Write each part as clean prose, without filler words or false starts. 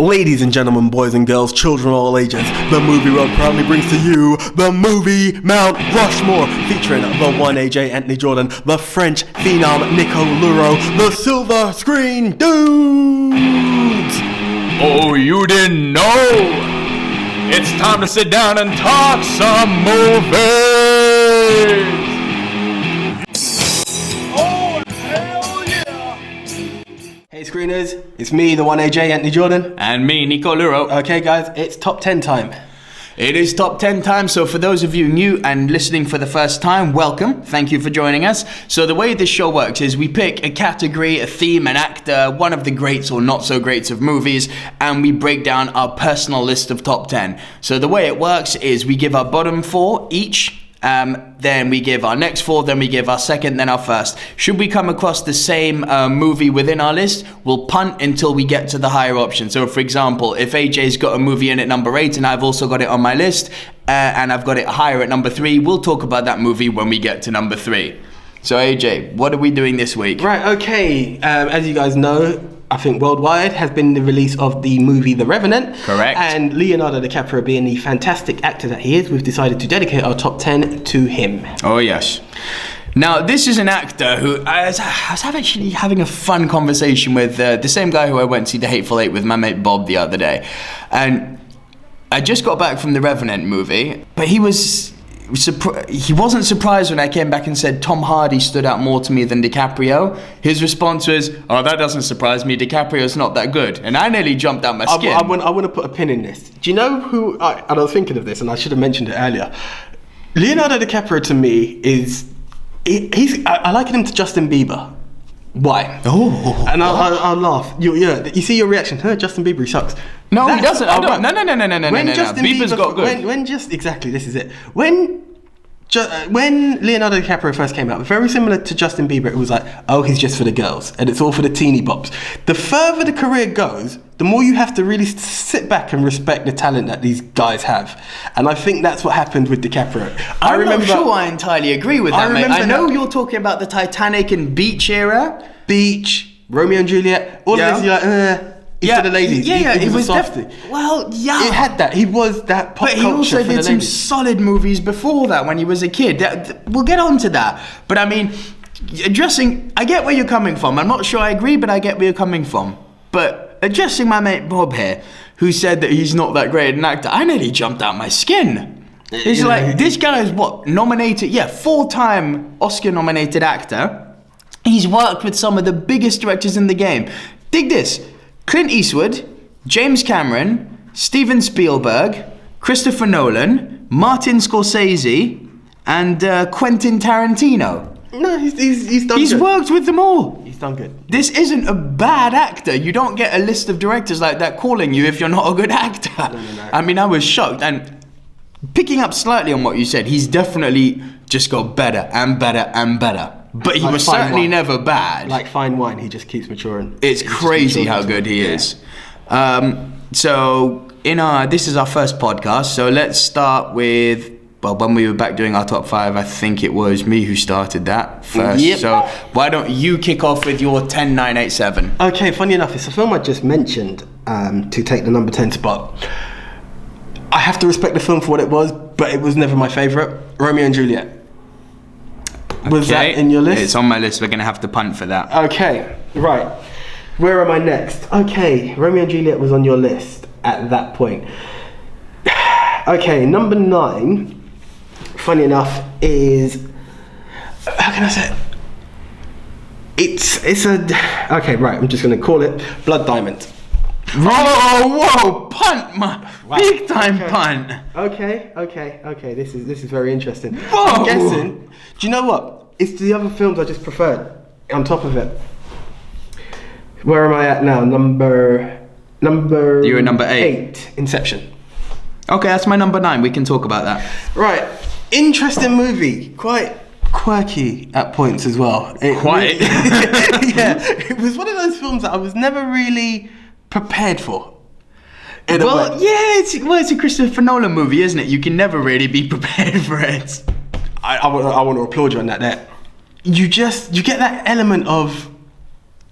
Ladies and gentlemen, boys and girls, children of all ages, the Movie World proudly brings to you the Movie Mount Rushmore, featuring the one AJ Anthony Jordan, the French phenom Nico Luro, the silver screen dudes. Oh, you didn't know? It's time to sit down and talk some movies. Hey screeners, it's me, the one AJ Anthony Jordan. And me, Nico Luro. Okay guys, it's top 10 time. It is top 10 time, so for those of you new and listening for the first time, welcome. Thank you for joining us. So the way this show works is we pick a category, a theme, an actor, one of the greats or not so greats of movies, and we break down our personal list of top 10. So the way it works is we give our bottom four each, then we give our next four, then we give our second, then our first. Should we come across the same movie within our list, we'll punt until we get to the higher option. So for example, if AJ's got a movie in at number 8 and I've also got it on my list, and I've got it higher at number 3, we'll talk about that movie when we get to number 3. So AJ, what are we doing this week? Right, okay, as you guys know, I think worldwide has been the release of the movie The Revenant. Correct. And Leonardo DiCaprio, being the fantastic actor that he is, we've decided to dedicate our top 10 to him. Oh yes. Now this is an actor who I was actually having a fun conversation with the same guy who I went to see The Hateful Eight with, my mate Bob, the other day. And I just got back from The Revenant movie, but he wasn't surprised when I came back and said Tom Hardy stood out more to me than DiCaprio. His response was, "Oh, that doesn't surprise me. DiCaprio's not that good." And I nearly jumped out my skin. I want to put a pin in this. Do you know who? And I was thinking of this, and I should have mentioned it earlier. Leonardo DiCaprio to me is I liken him to Justin Bieber. Why? Oh, and I'll laugh. You see your reaction. Justin Bieber, he sucks. No, he doesn't. No. Bieber's got good. Exactly, this is it. When Leonardo DiCaprio first came out, very similar to Justin Bieber, it was like, oh, he's just for the girls, and it's all for the teeny bops. The further the career goes, the more you have to really sit back and respect the talent that these guys have. And I think that's what happened with DiCaprio. I'm not sure I entirely agree with that, mate. I know you're talking about the Titanic and Beach era. Beach, Romeo and Juliet, all of this, you're like, for the ladies. He was a softie. It had that. He was that pop culture. But he also did some solid movies before that when he was a kid. We'll get on to that. But I mean, I get where you're coming from. I'm not sure I agree, but I get where you're coming from. But addressing my mate Bob here, who said that he's not that great an actor, I nearly jumped out my skin. It's like, this guy is nominated, 4-time Oscar-nominated actor. He's worked with some of the biggest directors in the game. Dig this. Clint Eastwood, James Cameron, Steven Spielberg, Christopher Nolan, Martin Scorsese, and Quentin Tarantino. No, he's done good. He's worked with them all. He's done good. This isn't a bad actor. You don't get a list of directors like that calling you if you're not a good actor. No. I mean, I was shocked. And picking up slightly on what you said, he's definitely just got better and better and better. But he was certainly never bad. Like fine wine, he just keeps maturing. It's crazy how good he is. So this is our first podcast. So let's start with, when we were back doing our top 5, I think it was me who started that first. Yep. So why don't you kick off with your 10, 9, 8, 7? Okay, funny enough, it's a film I just mentioned to take the number 10 spot. I have to respect the film for what it was, but it was never my favourite. Romeo and Juliet. Was that in your list? It's on my list. We're going to have to punt for that. Okay, right. Where am I next? Okay, Romeo and Juliet was on your list at that point. Okay, number 9, funny enough, is... How can I say it? It's a... Okay, right, I'm just going to call it Blood Diamond. Whoa, punt, man. Wow. Big time punt. Okay, this is very interesting. Whoa. I'm guessing, do you know what? It's the other films I just preferred on top of it. Where am I at now? Number You were number 8. Inception. Okay, that's my number 9. We can talk about that. Right. Interesting movie. Quite quirky at points as well. It was one of those films that I was never really prepared for. It's a Christopher Nolan movie, isn't it? You can never really be prepared for it. I want to applaud you on that. You get that element of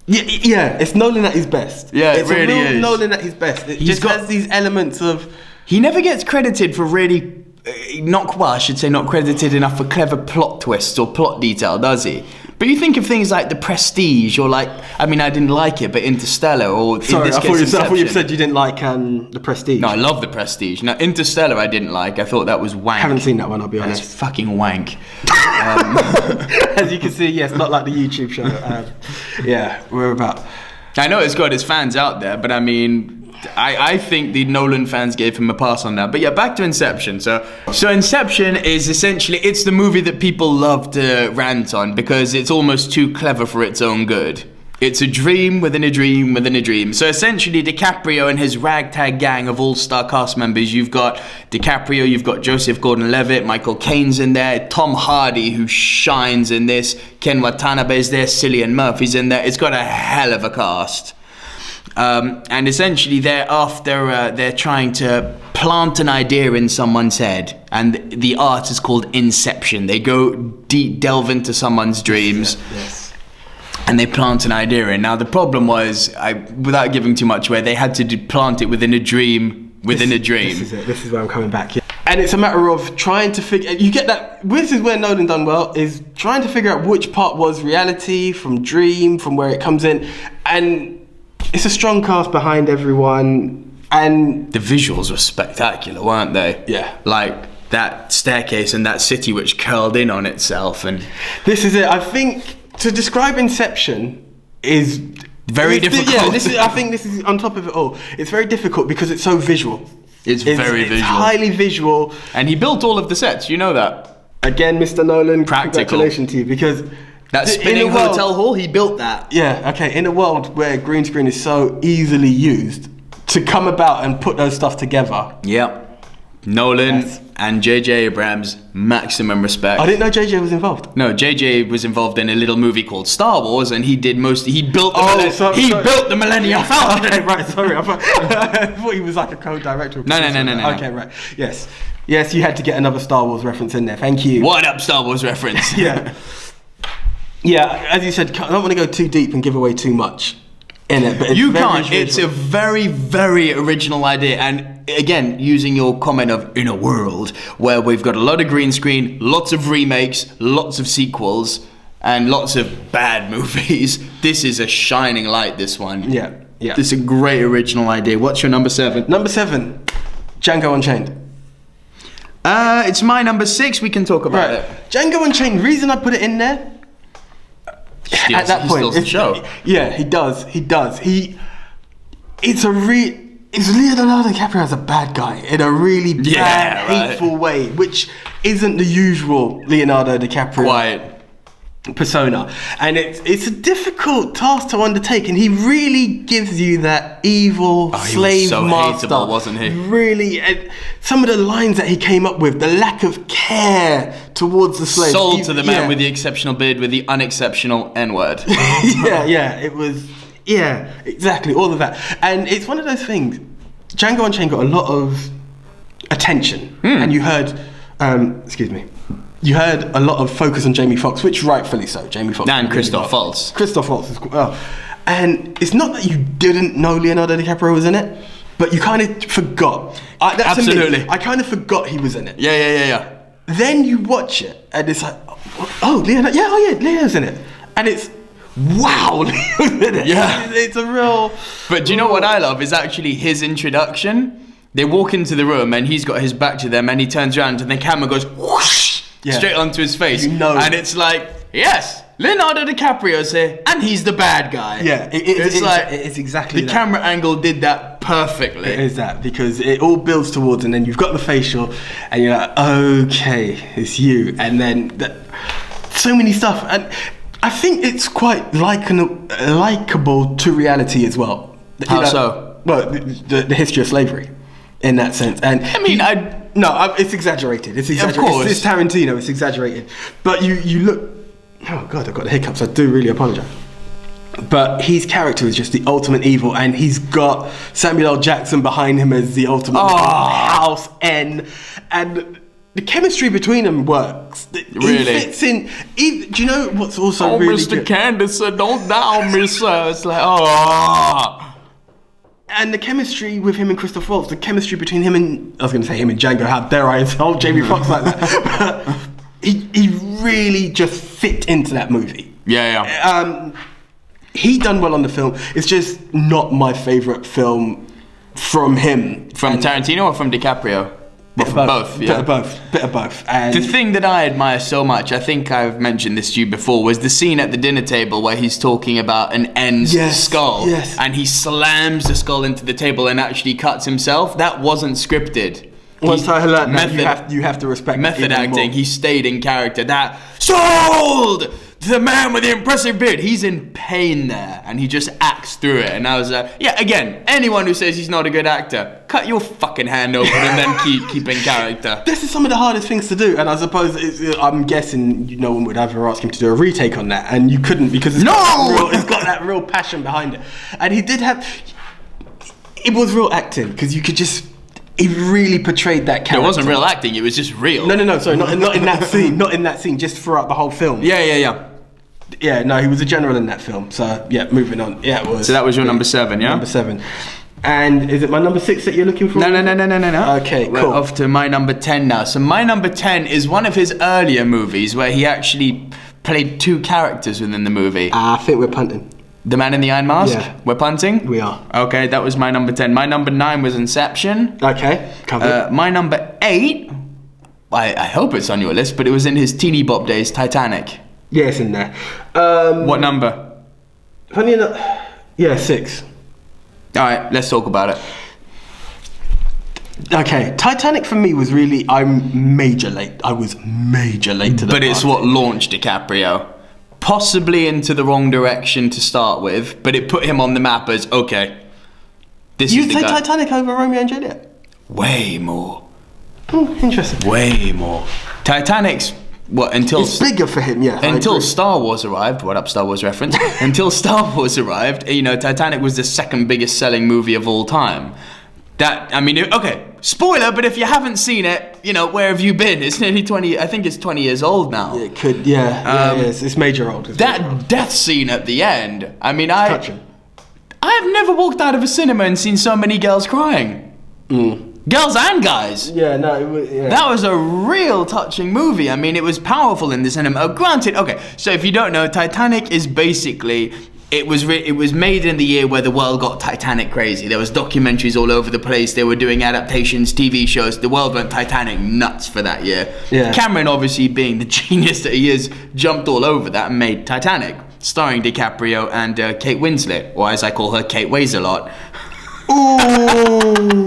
Yeah, it's Nolan at his best. Yeah, it's it really a real is. Nolan at his best. It just has these elements of... He never gets credited for really... I should say not credited enough for clever plot twists or plot detail, does he? But you think of things like The Prestige, or like, I mean, I didn't like it, but Interstellar, or Sorry, in this I case, thought you said you didn't like The Prestige. No, I love The Prestige. No, Interstellar I didn't like. I thought that was wank. I haven't seen that one, I'll be honest. It's fucking wank. As you can see, yes, not like the YouTube show. Yeah, we're about... I know it's got his fans out there, but I mean... I think the Nolan fans gave him a pass on that. But yeah, back to Inception. So Inception is essentially, it's the movie that people love to rant on because it's almost too clever for its own good. It's a dream within a dream within a dream. So essentially, DiCaprio and his ragtag gang of all-star cast members, you've got DiCaprio, you've got Joseph Gordon-Levitt, Michael Caine's in there, Tom Hardy, who shines in this, Ken Watanabe's there, Cillian Murphy's in there. It's got a hell of a cast. And essentially they're trying to plant an idea in someone's head, and the art is called Inception. They go delve into someone's dreams. Yes. And they plant an idea in. Now the problem was, without giving too much away, they had to plant it within a dream within a dream. This is it. This is where I'm coming back. Yeah. And it's a matter of trying to figure... You get that... This is where Nolan done well, is trying to figure out which part was reality from dream, from where it comes in. And... It's a strong cast behind everyone, and... The visuals were spectacular, weren't they? Yeah. Like, that staircase and that city which curled in on itself, and... This is it. I think to describe Inception is... Very difficult. Yeah, I think this is on top of it all. It's very difficult because it's so visual. It's very visual. It's highly visual. And he built all of the sets, you know that. Again, Mr. Nolan, Practical. Congratulations to you, because... That spinning hotel hall, he built that. Yeah, okay. In a world where green screen is so easily used, to come about and put those stuff together. Yep. Nolan and J.J. Abrams, maximum respect. I didn't know J.J. was involved. No, J.J. was involved in a little movie called Star Wars, and he built the built the Millennium Falcon. Okay, right. Sorry, I thought he was like a co-director. No. Okay, right. Yes, you had to get another Star Wars reference in there. Thank you. What up, Star Wars reference? Yeah. Yeah, as you said, I don't want to go too deep and give away too much in it. But you can't. It's a very, very original idea. And again, using your comment of in a world where we've got a lot of green screen, lots of remakes, lots of sequels, and lots of bad movies, this is a shining light, this one. Yeah. This is a great original idea. What's your number 7? Number 7, Django Unchained. It's my number 6. We can talk about it. Django Unchained, reason I put it in there, at that point, the show. Yeah, he does. It's Leonardo DiCaprio as a bad guy in a really bad, hateful way, which isn't the usual Leonardo DiCaprio persona, and it's a difficult task to undertake, and he really gives you that evil slave he was so master. hateable, wasn't he? Really, some of the lines that he came up with, the lack of care towards the slaves. Sold to the man with the exceptional beard with the unexceptional N-word. It was, exactly, all of that. And it's one of those things, Django Unchained got a lot of attention, and you heard, you heard a lot of focus on Jamie Foxx, which rightfully so. Jamie Foxx and Christoph Waltz. Christoph Waltz is cool. And it's not that you didn't know Leonardo DiCaprio was in it, but you kind of forgot. Absolutely. I kind of forgot he was in it. Yeah. Then you watch it, and it's like, Leonardo, Leo's in it. And it's, wow, Leo's in it. Yeah. It's a real... But do you know what I love is actually his introduction. They walk into the room, and he's got his back to them, and he turns around, and the camera goes whoosh, straight onto his face. And it's like, yes, Leonardo DiCaprio's here, and he's the bad guy. Yeah, it's exactly the that. camera angle did that perfectly. It is that, because it all builds towards, and then you've got the facial, and you're like, okay, it's you, and then so many stuff, and I think it's quite likable to reality as well. How so? Well, the history of slavery, in that sense, and I mean, it's exaggerated. It's exaggerated. Of course. It's Tarantino. It's exaggerated. But you look. Oh God, I've got the hiccups. I do really apologise. But his character is just the ultimate evil, and he's got Samuel L. Jackson behind him as the ultimate house N, and the chemistry between them works. Really? He fits in. Do you know what's also really Mr. good? Candace, don't down me, sir. It's like, oh. And the chemistry with him and Christoph Waltz, the chemistry between him and, I was going to say him and Django, how dare I insult Jamie Foxx like that. But he really just fit into that movie. Yeah. He done well on the film. It's just not my favourite film from him. From Tarantino or from DiCaprio? Bit of both. Yeah. Bit of both. And the thing that I admire so much, I think I've mentioned this to you before, was the scene at the dinner table where he's talking about an N's skull, and he slams the skull into the table and actually cuts himself. That wasn't scripted. Once I learned that, you have to respect method acting. More. He stayed in character. That sold the man with the impressive beard. He's in pain there, and he just acts through it. And I was again, anyone who says he's not a good actor, cut your fucking hand open and then keep in character. This is some of the hardest things to do, and I suppose I'm guessing no one would ever ask him to do a retake on that, and you couldn't because it's got that real passion behind it. And he did have, it was real acting because you could just. He really portrayed that character. It wasn't real acting, it was just real. No, sorry, not in that scene. Not in that scene, just throughout the whole film. Yeah. Yeah, no, he was a general in that film. So, yeah, moving on. Yeah, it was. So that was your number 7, yeah? Number 7. And is it my number 6 that you're looking for? No. Okay, cool. We're off to my number 10 now. So my number 10 is one of his earlier movies where he actually played 2 characters within the movie. I think we're punting. The Man in the Iron Mask? Yeah. We're punting? We are. Okay, that was my number 10. My number 9 was Inception. Okay, covered. My number 8, I hope it's on your list, but it was in his teeny bop days, Titanic. Yeah, it's in there. What number? Funny enough, 6. Alright, let's talk about it. Okay, Titanic for me was really, I'm major late. I was major late to the But it's party. what launched DiCaprio. Possibly into the wrong direction to start with, but it put him on the map as, okay, this You'd is the say guy. Titanic over Romeo and Juliet? Way more. Interesting. Way more. Titanic's, until... It's bigger for him, yeah. Until Star Wars arrived, what up Star Wars reference? Until Star Wars arrived, Titanic was the second biggest selling movie of all time. Spoiler, but if you haven't seen it, where have you been? It's nearly 20, I think it's 20 years old now. It could, it's major old. Death scene at the end, touching. I have never walked out of a cinema and seen so many girls crying. Girls and guys. Yeah, no, it was, yeah. That was a real touching movie. It was powerful in the cinema. Granted, okay, so if you don't know, Titanic is basically... It was made in the year where the world got Titanic crazy. There was documentaries all over the place. They were doing adaptations, TV shows. The world went Titanic nuts for that year. Yeah. Cameron, obviously being the genius that he is, jumped all over that and made Titanic, starring DiCaprio and Kate Winslet, or as I call her, Kate Weighs a Lot. Ooh,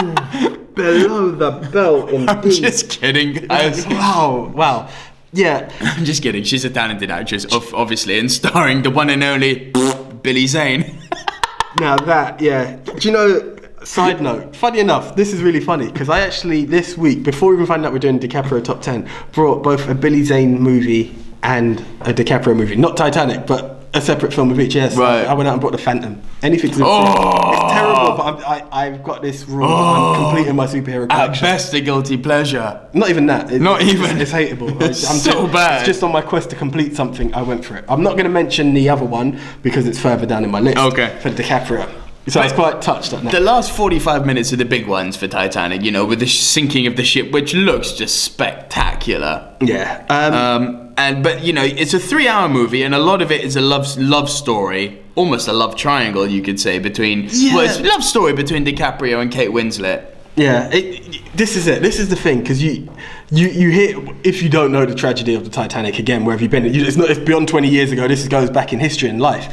below the belt indeed. I'm just kidding, guys. Wow. Yeah. I'm just kidding. She's a talented actress, obviously, and starring the one and only Billy Zane. Now that, yeah. Do you know, side note, funny enough, this is really funny, because I actually, this week, before we even found out we're doing DiCaprio Top 10, brought both a Billy Zane movie and a DiCaprio movie. Not Titanic, but a separate film of each, yes. Right. I went out and brought The Phantom. Anything to do with It's terrible, but I've got this rule. I'm completing my superhero collection. At best, a guilty pleasure. Not even that. It's hateable. It's so bad. It's just on my quest to complete something, I went for it. I'm not going to mention the other one because it's further down in my list. Okay. For DiCaprio. So I was quite touched at that. The last 45 minutes are the big ones for Titanic, with the sinking of the ship, which looks just spectacular. Yeah. But it's a 3-hour movie, and a lot of it is a love story, almost a love triangle, you could say, between. Yeah. Well, it's a love story between DiCaprio and Kate Winslet. Yeah, this is it. This is the thing, because you hear, if you don't know the tragedy of the Titanic, again, where have you been? It's beyond 20 years ago. This goes back in history and life.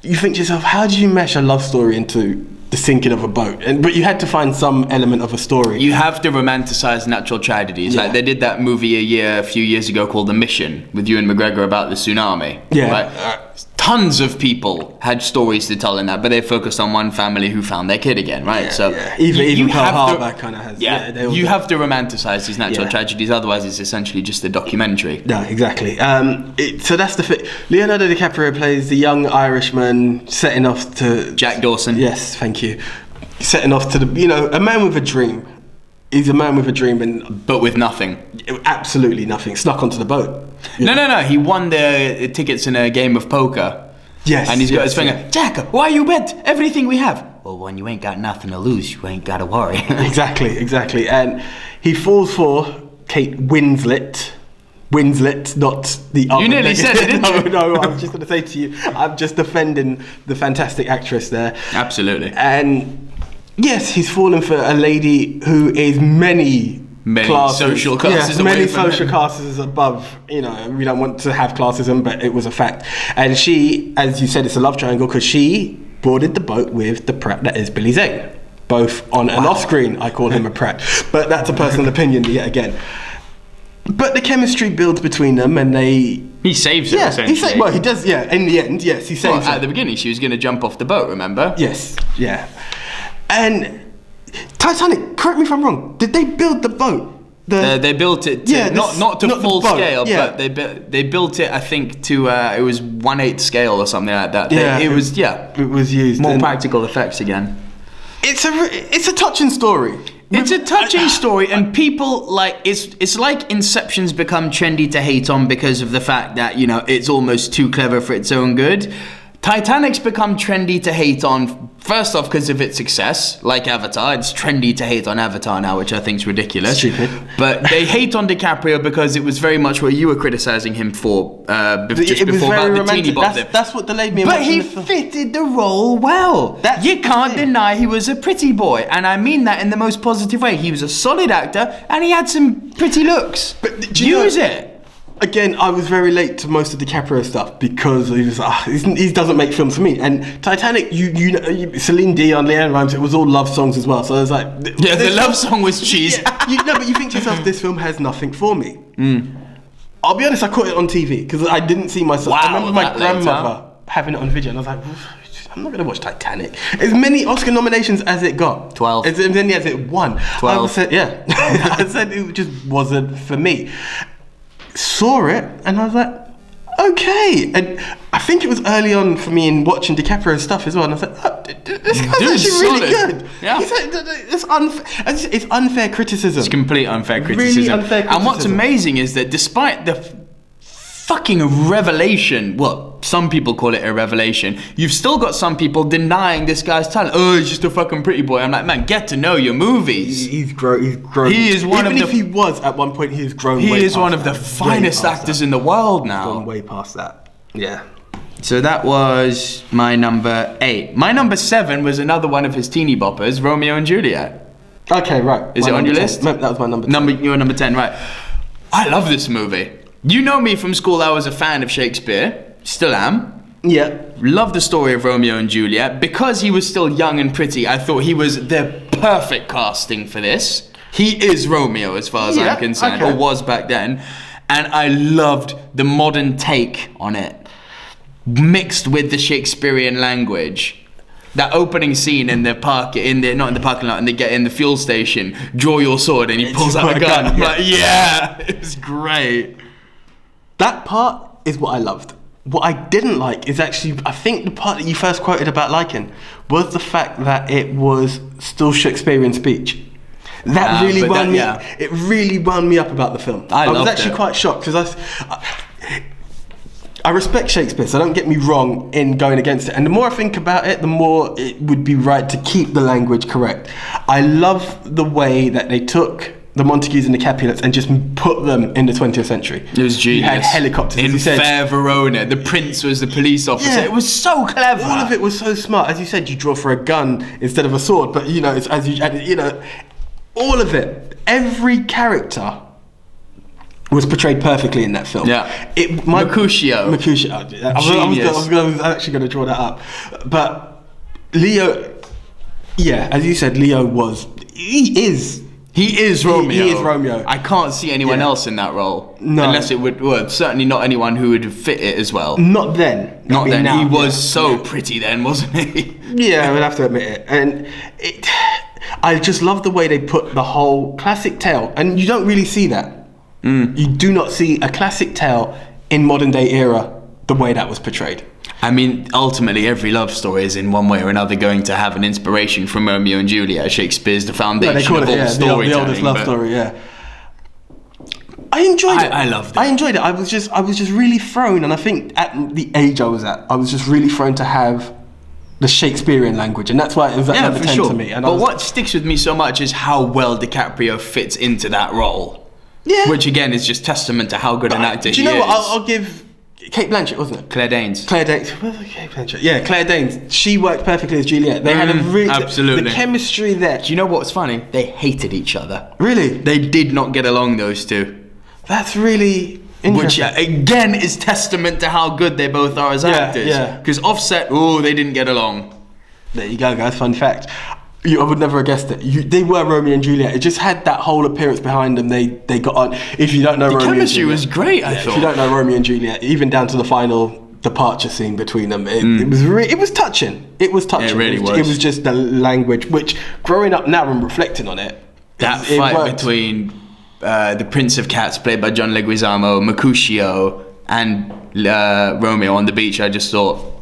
You think to yourself, how do you mesh a love story into the sinking of a boat? But you had to find some element of a story. You have to romanticize natural tragedies. Yeah. Like they did that movie a few years ago called The Mission with Ewan McGregor about the tsunami. Yeah. Right? Tons of people had stories to tell in that, but they focused on one family who found their kid again, right? Yeah, so yeah. Even Pearl Harbor kind of has. Yeah, you have to romanticize these natural tragedies, otherwise it's essentially just a documentary. No, exactly. So that's the thing. Leonardo DiCaprio plays the young Irishman setting off to... Jack Dawson. Yes, thank you. Setting off to a man with a dream he's a man with a dream, and But with nothing. absolutely nothing. Snuck onto the boat. No. He won the tickets in a game of poker. Yes. And he's got his finger, yeah. Jack, why you bet everything we have? Well, when you ain't got nothing to lose, you ain't got to worry. Exactly. And he falls for Kate Winslet. Winslet, not the other. You nearly said it, didn't you? No, I was just going to say to you, I'm just defending the fantastic actress there. Absolutely. And yes, he's fallen for a lady who is many classes, social classes away many from social him. classes above. You know, we don't want to have classism, but it was a fact. And she, as you said, it's a love triangle because she boarded the boat with the Pratt that is Billy Zane. Both on and off screen, I call him a Pratt. But that's a personal opinion yet again. But the chemistry builds between them, and He saves her, essentially. he does. Yeah, in the end, yes, he saves her. At the beginning, she was going to jump off the boat, remember? Yes, yeah. And Titanic, correct me if I'm wrong, did they build the boat? They built it to, not to full scale, yeah. but they built it, I think, to it was 1/8 scale or something like that. Yeah, It was used. more and practical effects again. It's a touching story. It's a touching story, and people like it's like Inception's become trendy to hate on because of the fact that, you know, it's almost too clever for its own good. Titanic's become trendy to hate on, first off because of its success, like Avatar. It's trendy to hate on Avatar now, which I think is ridiculous. Stupid. But they hate on DiCaprio because it was very much what you were criticizing him for just It was before very about the teeny romantic. bop there. That's what delayed me. in But watching he the film. fitted the role well. That's You the can't thing. deny he was a pretty boy, and I mean that in the most positive way. He was a solid actor, and he had some pretty looks. But do you Use know- it. Again, I was very late to most of DiCaprio stuff because he doesn't make films for me. And Titanic, you know, Celine Dion, Leanne Rimes, it was all love songs as well. So I was like, Yeah, the love song was cheese. Yeah, but you think to yourself, this film has nothing for me. I'll be honest, I caught it on TV because I didn't see myself. Wow, I remember my that late, grandmother having it on video, and I was like, I'm not going to watch Titanic. As many Oscar nominations as it got. 12. As many as it won. 12. I said, yeah. I said it just wasn't for me. Saw it, and I was like, okay. And I think it was early on for me in watching DiCaprio stuff as well. And I was like, oh, this guy's Dude, actually really solid. good. Yeah. It's unfair criticism. It's complete unfair Really criticism. unfair And what's criticism. amazing is that despite the fucking revelation, well, some people call it a revelation, you've still got some people denying this guy's talent. Oh, he's just a fucking pretty boy. I'm like, man, get to know your movies. He's grown. He is one Even of if the- he was at one point, he has grown. He way is past one of the that. finest Way past actors that. in the world Gone now. way past that. Yeah. So that was my number 8. My number 7 was another one of his teeny boppers, Romeo and Juliet. Okay, right. Is My it on number your 10. list? No, that was my number 10. You were number 10, right. I love this movie. You know me from school, I was a fan of Shakespeare. Still am. Yeah. Love the story of Romeo and Juliet. Because he was still young and pretty, I thought he was the perfect casting for this. He is Romeo as far as Yeah, I'm concerned, okay. or was back then. And I loved the modern take on it, mixed with the Shakespearean language. That opening scene in the park, not in the parking lot, and they get in the fuel station, draw your sword, and he pulls out a gun. I'm like, yeah, it was great. That part is what I loved. What I didn't like is actually, I think the part that you first quoted about liking was the fact that it was still Shakespearean speech. That really but wound that- me. yeah. It really wound me up about the film. I was loved actually it. quite shocked because I respect Shakespeare, so don't get me wrong in going against it. And the more I think about it, the more it would be right to keep the language correct. I love the way that they took the Montagues and the Capulets and just put them in the 20th century. It was genius. You had helicopters, as in you said. fair Verona. The prince was the police officer. Yeah. It was so clever. All of it was so smart. As you said, you draw for a gun instead of a sword. But you know, it's as you know, all of it. Every character was portrayed perfectly in that film. Yeah. Mercutio. Genius. I was actually going to draw that up, but Leo. Yeah, as you said, Leo was. He is Romeo. He is Romeo. I can't see anyone Yeah. else in that role. No. Unless it would, well, certainly not anyone who would fit it as well. Not then. Not I mean, then. now, He was yeah. so Yeah. pretty then, wasn't he? Yeah, I would have to admit it. And I just love the way they put the whole classic tale, and you don't really see that. You do not see a classic tale in modern day era the way that was portrayed. I mean, ultimately, every love story is in one way or another going to have an inspiration from Romeo and Juliet. Shakespeare's the foundation of all storytelling. The oldest love story, yeah. I enjoyed it. I loved it. I enjoyed it. I was just really thrown, and I think at the age I was at, I was just really thrown to have the Shakespearean language, and that's why it was at number 10 to me. And what sticks with me so much is how well DiCaprio fits into that role. Yeah. Which again is just testament to how good an actor he is. Do you know what? I'll give Kate Blanchett, wasn't it? Claire Danes. Where's Kate Blanchett? Yeah, Claire Danes. She worked perfectly as Juliet. They had a really absolutely the chemistry there. Do you know what's funny? They hated each other. Really? They did not get along, those two. That's really interesting. Which again is testament to how good they both are as actors. Yeah. Because Offset, they didn't get along. There you go, guys. Fun fact. I would never have guessed it. They were Romeo and Juliet. It just had that whole appearance behind them. They got on. If you don't know Romeo and Juliet, the chemistry was great. I thought. If you don't know Romeo and Juliet, even down to the final departure scene between them, it was touching. It was touching. It really was. It was just the language, which growing up now and reflecting on it, that fight between the Prince of Cats, played by John Leguizamo, Mercutio, and Romeo on the beach, I just thought,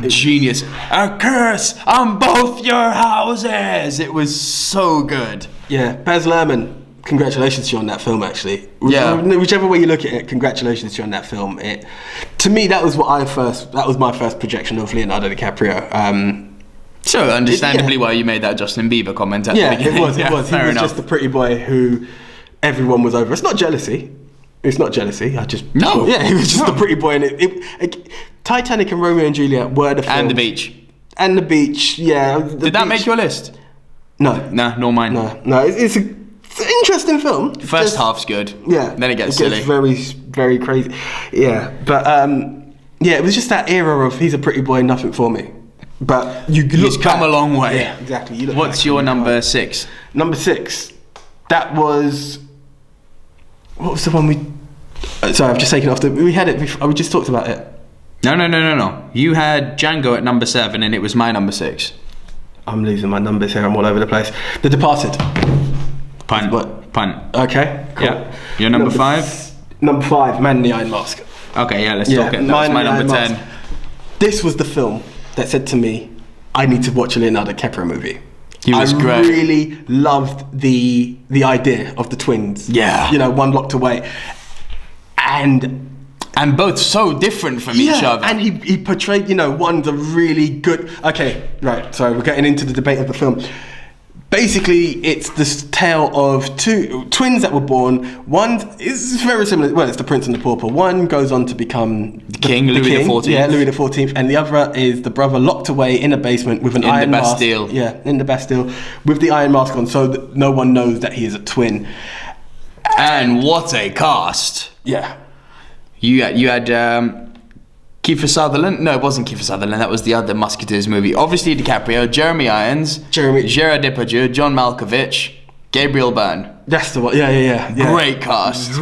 genius. A curse on both your houses. It was so good. Yeah, Baz Luhrmann, congratulations to you on that film, actually. Yeah. Whichever way you look at it, congratulations to you on that film. To me, that was my first projection of Leonardo DiCaprio. So understandably why you made that Justin Bieber comment at the beginning. It was. He was just the pretty boy who everyone was over. It's not jealousy. I just... No. Yeah, he was just the pretty boy. And Titanic and Romeo and Juliet were the films. And the beach, yeah. Did that make your list? No. Nah, nor mine. No. It's an interesting film. First half's good. Yeah. Then it gets silly. It gets very, very crazy. Yeah. But, it was just that era of he's a pretty boy, nothing for me. But he's come a long way. Yeah, exactly. What's your number 6? Number 6. That was... What was the one we... Sorry, I've just taken it off. We had it before. We just talked about it. No. You had Django at number 7 and it was my number 6. I'm losing my numbers here. I'm all over the place. The Departed. Punt. Okay, cool. Yeah. Your number 5? Number 5, Man in the Iron Mask. Okay, yeah, let's talk it. That was my number 10. This was the film that said to me, I need to watch a Leonardo DiCaprio movie. He was great. I really loved the idea of the twins. Yeah. One locked away. And both so different from each other. And he portrayed, one's a really good... Okay, right, sorry, we're getting into the debate of the film. Basically, it's this tale of two twins that were born. One is very similar. Well, it's the Prince and the Pauper. One goes on to become the king, Louis XIV. Yeah, Louis XIV. And the other is the brother locked away in a basement with an iron mask. In the Bastille. Yeah, in the Bastille with the iron mask on, so that no one knows that he is a twin. And what a cast! Yeah. You had Kiefer Sutherland. No, it wasn't Kiefer Sutherland. That was the other Musketeers movie. Obviously DiCaprio, Jeremy Irons, Gerard Depardieu, John Malkovich, Gabriel Byrne. That's the one. Yeah. Great cast.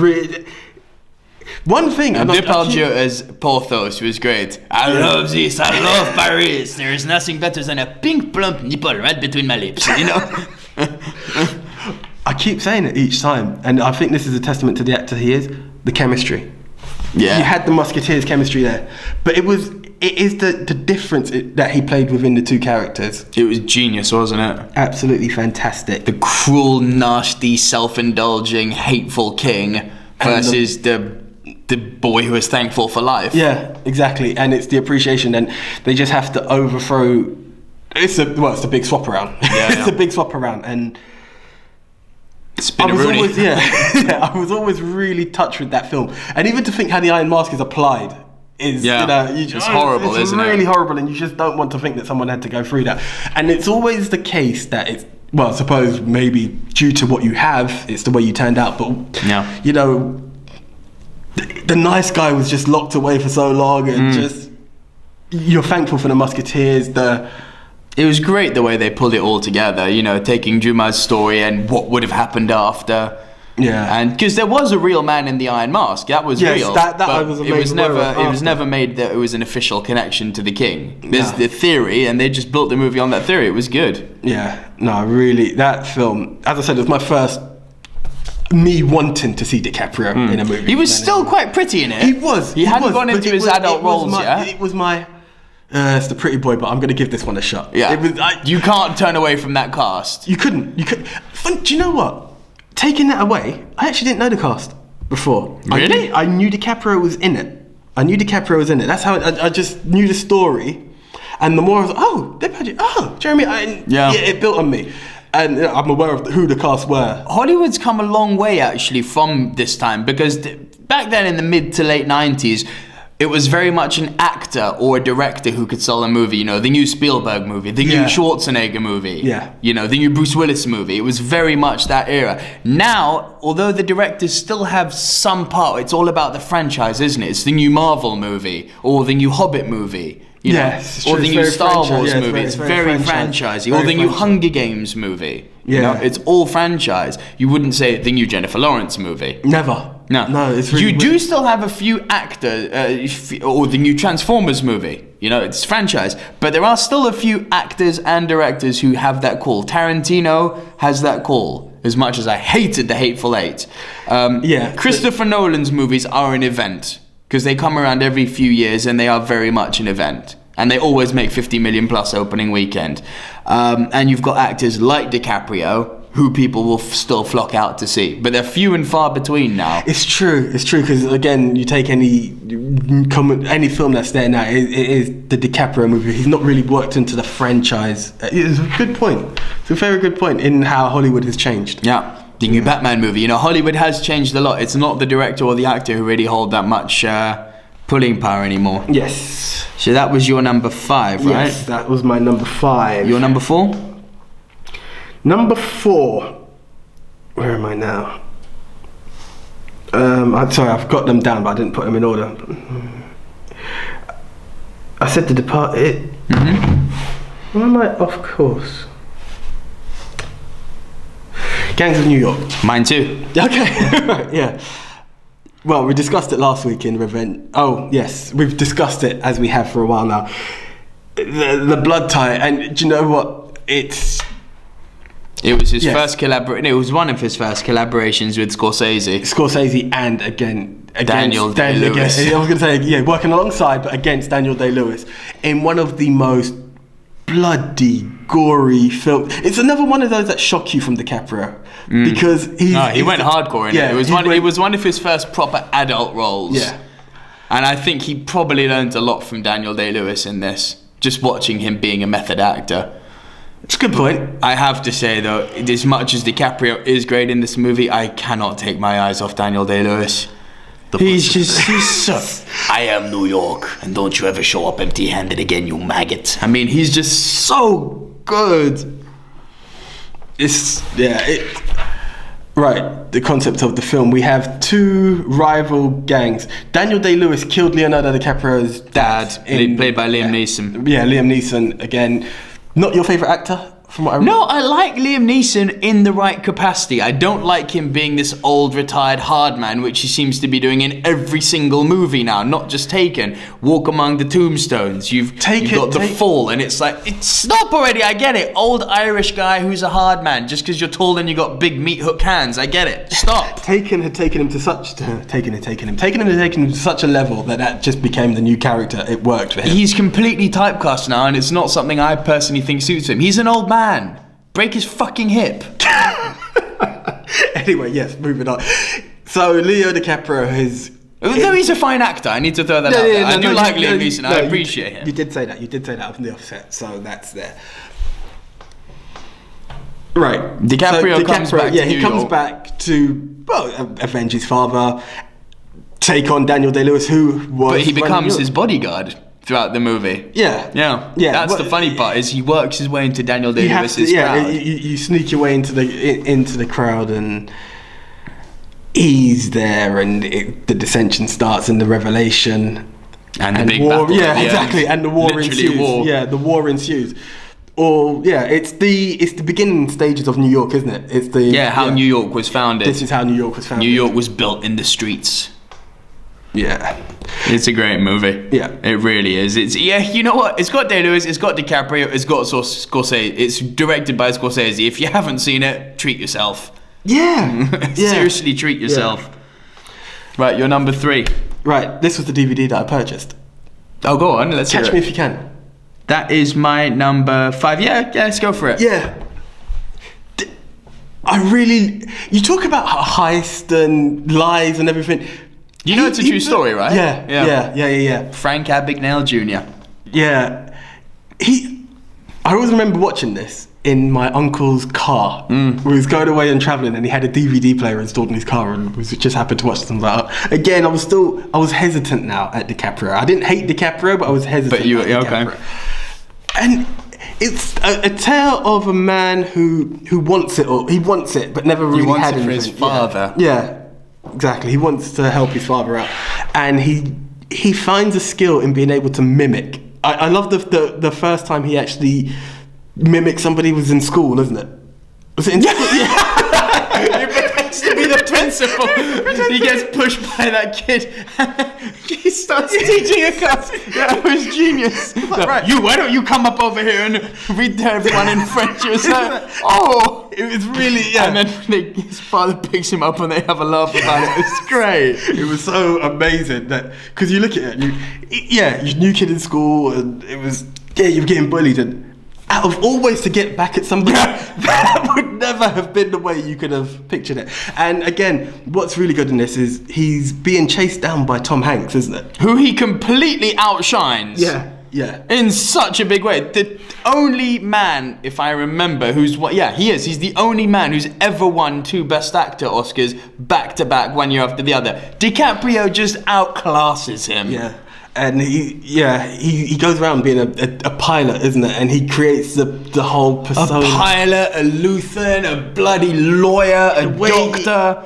One thing. And Depardieu as Porthos, who was great. I love this. I love Paris. There is nothing better than a pink plump nipple right between my lips. I keep saying it each time, and I think this is a testament to the actor he is. The chemistry. Yeah. You had the Musketeers chemistry there. But it is the difference that he played within the two characters. It was genius, wasn't it? Absolutely fantastic. The cruel, nasty, self-indulging, hateful king versus the boy who is thankful for life. Yeah, exactly. And it's the appreciation, and they just have to overthrow... It's the big swap around. Yeah, it's a big swap around, and... I was always really touched with that film, and even to think how the Iron Mask is applied is, it's horrible, isn't it? It's really horrible, and you just don't want to think that someone had to go through that. And it's always the case that it's, well, I suppose maybe due to what you have, it's the way you turned out. But the nice guy was just locked away for so long, and just you're thankful for the Musketeers. It was great the way they pulled it all together, taking Dumas' story and what would have happened after. Yeah. And because there was a real man in the Iron Mask, that was real. That I was amazed. It was never made that it was an official connection to the king. There's the theory, and they just built the movie on that theory. It was good. Yeah. No, really, that film, as I said, it was my first me wanting to see DiCaprio in a movie. He was still quite pretty in it. He was. He hadn't gone but into it his was- adult it was roles my- yet. It was my. It's the pretty boy, but I'm going to give this one a shot. Yeah. It was. You can't turn away from that cast. You couldn't. Do you know what? Taking that away, I actually didn't know the cast before. Really? I knew DiCaprio was in it. That's how I just knew the story. And the more I was like, oh, they're Patrick. Oh, Jeremy. Yeah. It built on me. And I'm aware of who the cast were. Hollywood's come a long way actually from this time, because back then in the mid to late 90s, it was very much an actor or a director who could sell a movie. You know, the new Spielberg movie, the new Yeah. Schwarzenegger movie. Yeah. You know, the new Bruce Willis movie. It was very much that era. Now, although the directors still have some part, it's all about the franchise, isn't it? It's the new Marvel movie or the new Hobbit movie. You know, Yes, it's or true. the It's new very Star franchise. Wars Yeah, it's movie. very- It's it's very very franchisey. Or Very the new franchise. Hunger Games movie. You Yeah. know, it's all franchise. You wouldn't say the new Jennifer Lawrence movie. Never. No, it's really you do weird. still have a few actors, or the new Transformers movie. You know, it's franchise, but there are still a few actors and directors who have that call. Tarantino has that call. As much as I hated The Hateful Eight, Yeah. Christopher Nolan's movies are an event because they come around every few years and they are very much an event. And they always make 50 million plus opening weekend. And you've got actors like DiCaprio, who people will still flock out to see. But they're few and far between now. It's true, because again, you take any film that's there now, it is the DiCaprio movie. He's not really worked into the franchise. It's a good point. It's a very good point in how Hollywood has changed. Yeah. The new Batman movie. You know, Hollywood has changed a lot. It's not the director or the actor who really hold that much pulling power anymore. Yes. So that was your number 5, right? Yes, that was my number 5. Your number 4? Number 4. Where am I now? I'm sorry, I've got them down, but I didn't put them in order. I said The Departed. Why am I off course? Gangs of New York. Mine too. Okay, right, yeah. Well, we discussed it last week in Revenge. Oh, yes, we've discussed it as we have for a while now. The blood tie, and do you know what? It was his Yes. first collaboration. It was one of his first collaborations with Scorsese and again Daniel Day-Lewis. I was going to say, yeah, working alongside, but against Daniel Day-Lewis in one of the most bloody, gory films. It's another one of those that shock you from DiCaprio because he went hardcore in it. It was one of his first proper adult roles. Yeah. And I think he probably learned a lot from Daniel Day-Lewis in this, just watching him being a method actor. It's a good point. I have to say though, as much as DiCaprio is great in this movie, I cannot take my eyes off Daniel Day-Lewis. He's so... I am New York, and don't you ever show up empty-handed again, you maggot. I mean, he's just so good. Right, the concept of the film. We have two rival gangs. Daniel Day-Lewis killed Leonardo DiCaprio's dad. Played by Liam Neeson. Yeah, Liam Neeson, again. Not your favourite actor, from what I remember? No, I like Liam Neeson in the right capacity. I don't like him being this old, retired hard man, which he seems to be doing in every single movie now, not just Taken. Walk Among the Tombstones. You've got The Fall, and it's like, stop already, I get it. Old Irish guy who's a hard man, just because you're tall and you got big meat hook hands, I get it. Stop. Taken had taken him to such a level that just became the new character. It worked for him. He's completely typecast now, and it's not something I personally think suits him. He's an old man. Break his fucking hip. Anyway, yes, moving on. So Leo DiCaprio has... Though he's a fine actor, I need to throw that out there. I do like Liam Neeson, I appreciate him. You did say that from the offset, so that's there. Right. DiCaprio comes back to New he comes York. back to, avenge his father, take on Daniel Day-Lewis, who was... But he becomes his bodyguard throughout the movie. Yeah. That's the funny part, is he works his way into Daniel Day-Lewis's crowd. You sneak your way into the crowd, and he's there, and the dissension starts, and the revelation, and the big war. battle. Yeah, exactly, and the war Literally ensues. war. Yeah, the war ensues. It's the beginning stages of New York, isn't it? It's how New York was founded. This is how New York was founded. New York was built in the streets. Yeah. It's a great movie. Yeah. It really is. You know what? It's got Day-Lewis, it's got DiCaprio, it's got Scorsese. It's directed by Scorsese. If you haven't seen it, treat yourself. Yeah. Seriously treat yourself. Right, you're number 3. Right, this was the DVD that I purchased. Oh, go on, let's hear Catch it. Me If You Can. That is my number 5. Yeah, let's go for it. Yeah. You talk about heist and lies and everything. You know it's a true story, right? Yeah. Frank Abagnale Jr. Yeah. I always remember watching this in my uncle's car. We was going away and travelling, and he had a DVD player installed in his car, and we just happened to watch something like that. Again, I was hesitant now at DiCaprio. I didn't hate DiCaprio, but I was hesitant. But you, at okay. DiCaprio. And it's a tale of a man who wants it all. He wants it, but never really wants had it for anything. his father. Yeah, exactly. He wants to help his father out, and he finds a skill in being able to mimic. I love the first time he actually mimicked somebody was in school, isn't it? Was it in school? He pretends to be the principal. He gets pushed by that kid. He starts teaching a class. That was genius. Right. Why don't you come up over here and read to everyone in French? It was like, oh. It was really, And then his father picks him up and they have a laugh about it. It's great. It was so amazing that, because you look at it, you're a new kid in school, and it was, you're getting bullied, and out of all ways to get back at somebody, that would never have been the way you could have pictured it. And again, what's really good in this is he's being chased down by Tom Hanks, isn't it? Who he completely outshines. Yeah. In such a big way. The only man, if I remember, he is. He's the only man who's ever won 2 Best Actor Oscars back to back, one year after the other. DiCaprio just outclasses him. Yeah. And he goes around being a pilot, isn't it? And he creates the whole persona. A pilot, a Lutheran, a bloody lawyer, a doctor.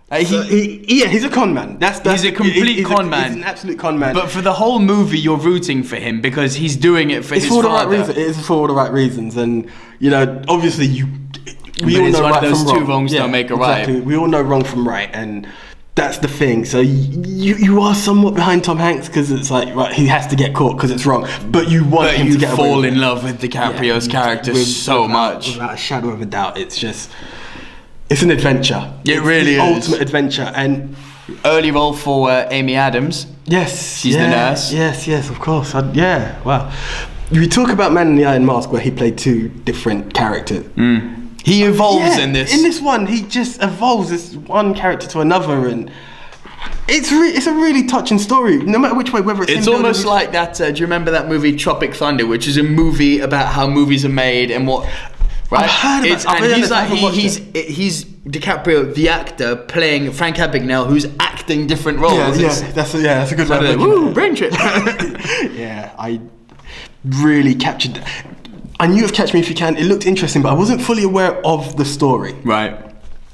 He's a con man. He's a complete con man. He's an absolute con man. But for the whole movie, you're rooting for him because he's doing it for his father. Right reason. It is for all the right reasons, and obviously we all know right from wrong. Those 2 wrongs don't make a right. Exactly. We all know wrong from right, and that's the thing. So you are somewhat behind Tom Hanks because it's like, right, he has to get caught because it's wrong, but you want him to get away. You fall in love with DiCaprio's character so much. Without a shadow of a doubt, it's an adventure. It really is. Ultimate adventure. And early role for Amy Adams. Yes. She's the nurse. Yes, of course. Wow. We talk about Man in the Iron Mask where he played 2 different characters. He evolves in this. In this one, he just evolves this one character to another, and it's a really touching story, no matter which way, whether it's almost like that. Do you remember that movie Tropic Thunder, which is a movie about how movies are made and what? Right? I've heard about it. He's DiCaprio, the actor, playing Frank Abagnale, who's acting different roles. That's a good way. Woo, brain trip. Yeah, I really captured that. I knew of Catch Me If You Can. It looked interesting, but I wasn't fully aware of the story. Right.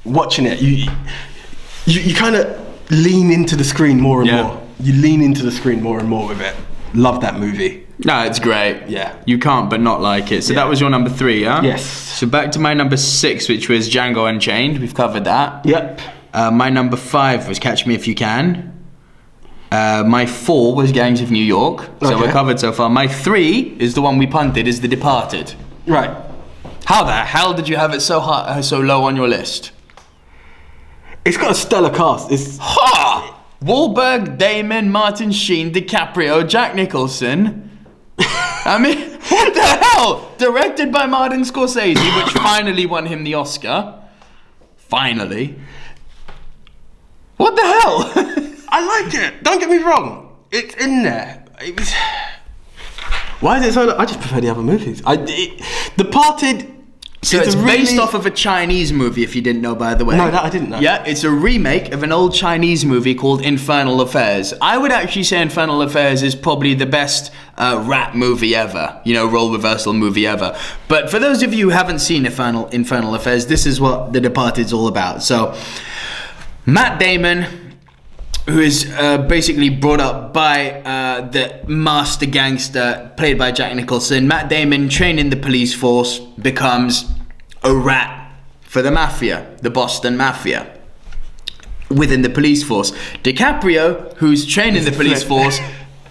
Watching it, you kind of lean into the screen more and more. You lean into the screen more and more with it. Love that movie. No, it's great. Yeah. You can't but not like it. So that was your number 3, huh? Yes. So back to my number 6, which was Django Unchained. We've covered that. Yep. My number 5 was Catch Me If You Can. My 4 was Gangs of New York. So we're covered so far. My 3 is the one we punted, is The Departed. Right. How the hell did you have it so high, so low on your list? It's got a stellar cast. Wahlberg, Damon, Martin Sheen, DiCaprio, Jack Nicholson. I mean, what the hell? Directed by Martin Scorsese, which finally won him the Oscar. Finally. What the hell? I like it. Don't get me wrong. It's in there. It was. Why is it so? I just prefer the other movies. Departed. So it's based off of a Chinese movie, if you didn't know, by the way. No, that I didn't know. Yeah, it's a remake of an old Chinese movie called Infernal Affairs. I would actually say Infernal Affairs is probably the best rat movie ever. Role reversal movie ever. But for those of you who haven't seen Infernal Affairs, this is what The Departed's all about. So, Matt Damon, who is basically brought up by the master gangster played by Jack Nicholson. Matt Damon, trained in the police force, becomes a rat for the mafia, the Boston Mafia, within the police force. DiCaprio, who's trained in the police force,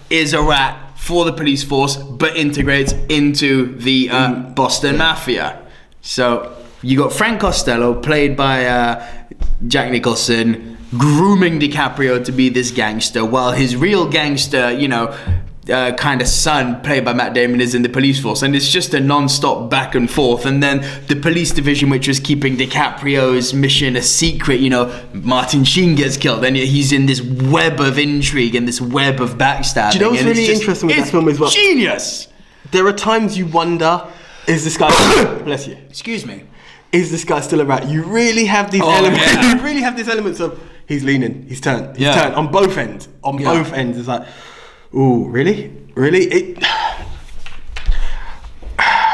is a rat for the police force, but integrates into the Boston Mafia. So you got Frank Costello, played by Jack Nicholson, grooming DiCaprio to be this gangster, while his real gangster, kind of son, played by Matt Damon, is in the police force, and it's just a non-stop back and forth. And then the police division, which was keeping DiCaprio's mission a secret, Martin Sheen gets killed, and he's in this web of intrigue and this web of backstabbing. Do you know what's really interesting with that film as well? Genius! There are times you wonder, is this guy bless you. Excuse me. Is this guy still around? You really have these elements. Yeah. You really have these elements of he's leaning, he's turned, turned on both ends. Both ends, it's like, ooh, really?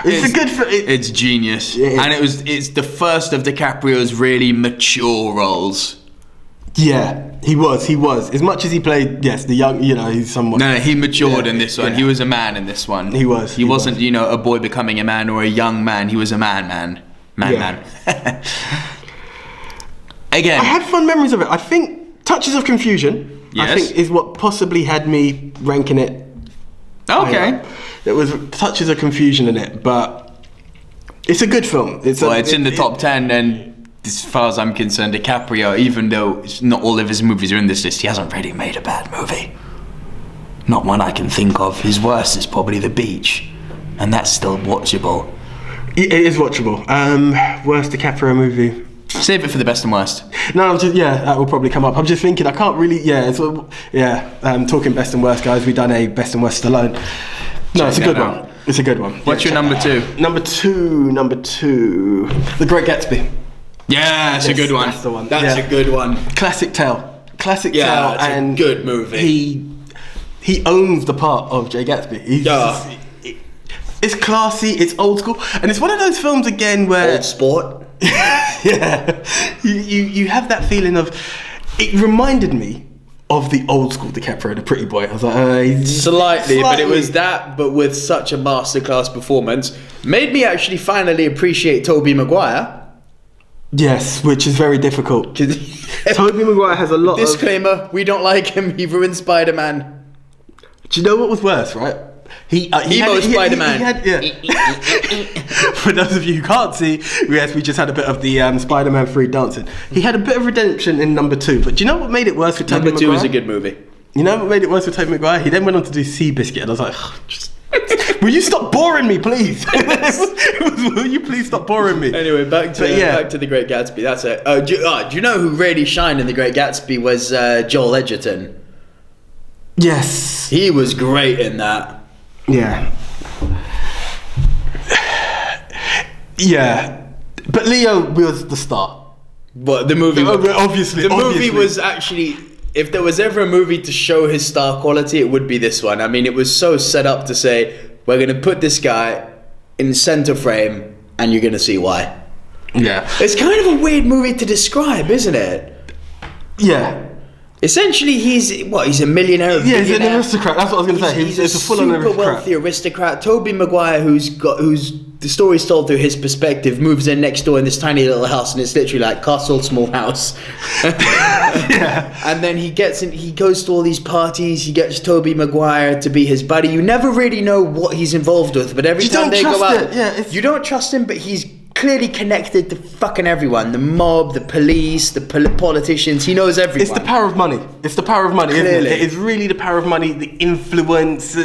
It's a good film. It's genius, and it's the first of DiCaprio's really mature roles. Yeah, he was. As much as he played, the young, he's somewhat. No, he matured in this one. Yeah. He was a man in this one. He was. He wasn't, a boy becoming a man or a young man. He was a man. Man. Again, I had fun memories of it. I think Touches of Confusion, I think, is what possibly had me ranking it. Okay. There was touches of confusion in it, but it's a good film. It's in the top 10, and as far as I'm concerned, DiCaprio, even though not all of his movies are in this list, he hasn't really made a bad movie. Not one I can think of. His worst is probably The Beach, and that's still watchable. It is watchable. Worst DiCaprio movie. Save it for the best and worst. No, that will probably come up. I'm just thinking, I can't really, talking best and worst, guys. We've done a best and worst alone. No, it's a good one. It's a good one. What's your number two? Number two, The Great Gatsby. Yeah, that's a good one. That's the one. That's a good one. Classic tale, and a good movie. He owns the part of Jay Gatsby. It's classy, it's old school, and it's one of those films again where old sport. Yeah, you have that feeling of. It reminded me of the old school DiCaprio, the pretty boy. I was like, slightly, but it was that, but with such a masterclass performance, made me actually finally appreciate Tobey Maguire. Yes, which is very difficult. Tobey Maguire has a lot. Disclaimer: we don't like him. He ruined Spider-Man. Do you know what was worse, right? Emo Spider-Man. For those of you who can't see, we just had a bit of the Spider-Man 3 dancing. He had a bit of redemption in number 2, but do you know what made it worse with Tobey Maguire? Number 2 is a good movie. You know what made it worse with Tobey Maguire? He then went on to do Seabiscuit, and I was like, will you stop boring me, please? Will you please stop boring me? Anyway, back to The Great Gatsby. That's it. Do you know who really shined in The Great Gatsby was Joel Edgerton? Yes. He was great in that. Yeah. Yeah. But Leo was the star. But the movie... Obviously. Movie was actually... If there was ever a movie to show his star quality, it would be this one. I mean, it was so set up to say, we're going to put this guy in center frame, and you're going to see why. Yeah. It's kind of a weird movie to describe, isn't it? Yeah. Essentially, he's a millionaire. Yeah, he's an aristocrat. That's what I was going to say. He's a full-on aristocrat. Super wealthy aristocrat. Tobey Maguire, who's the story's told through his perspective, moves in next door in this tiny little house, and it's literally like castle, small house. Yeah. And then he goes to all these parties. He gets Tobey Maguire to be his buddy. You never really know what he's involved with, but every time they go out, you don't trust him, but he's clearly connected to fucking everyone. The mob, the police, the politicians. He knows everyone. It's the power of money. Clearly. Isn't it? It is really the power of money, the influence.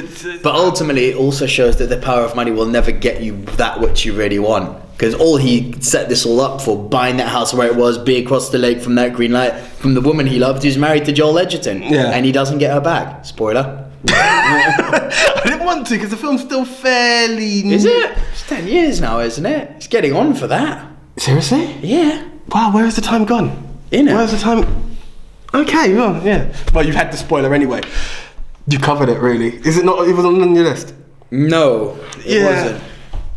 But ultimately, it also shows that the power of money will never get you that which you really want. Because he set this all up for, buying that house where it was, be across the lake from that green light, from the woman he loved who's married to Joel Edgerton. Yeah. And he doesn't get her back. Spoiler. I didn't want to because the film's still fairly... Is it? It's 10 years now, isn't it? It's getting on for that. Seriously? Yeah. Wow, where has the time gone? Where's the time... Okay, well, yeah. Well, you've had the spoiler anyway. You covered it, really. Is it not... It wasn't on your list? No, it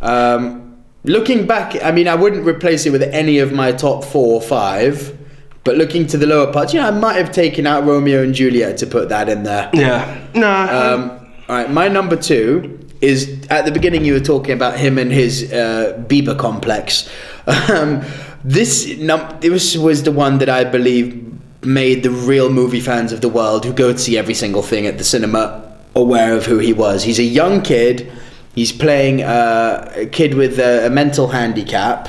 wasn't. Looking back, I mean, I wouldn't replace it with any of my top 4 or 5... But looking to the lower parts, I might have taken out Romeo and Juliet to put that in there. Yeah. No. All right, my number 2 is, at the beginning you were talking about him and his Bieber complex. This was the one that I believe made the real movie fans of the world who go to see every single thing at the cinema aware of who he was. He's a young kid. He's playing a kid with a mental handicap.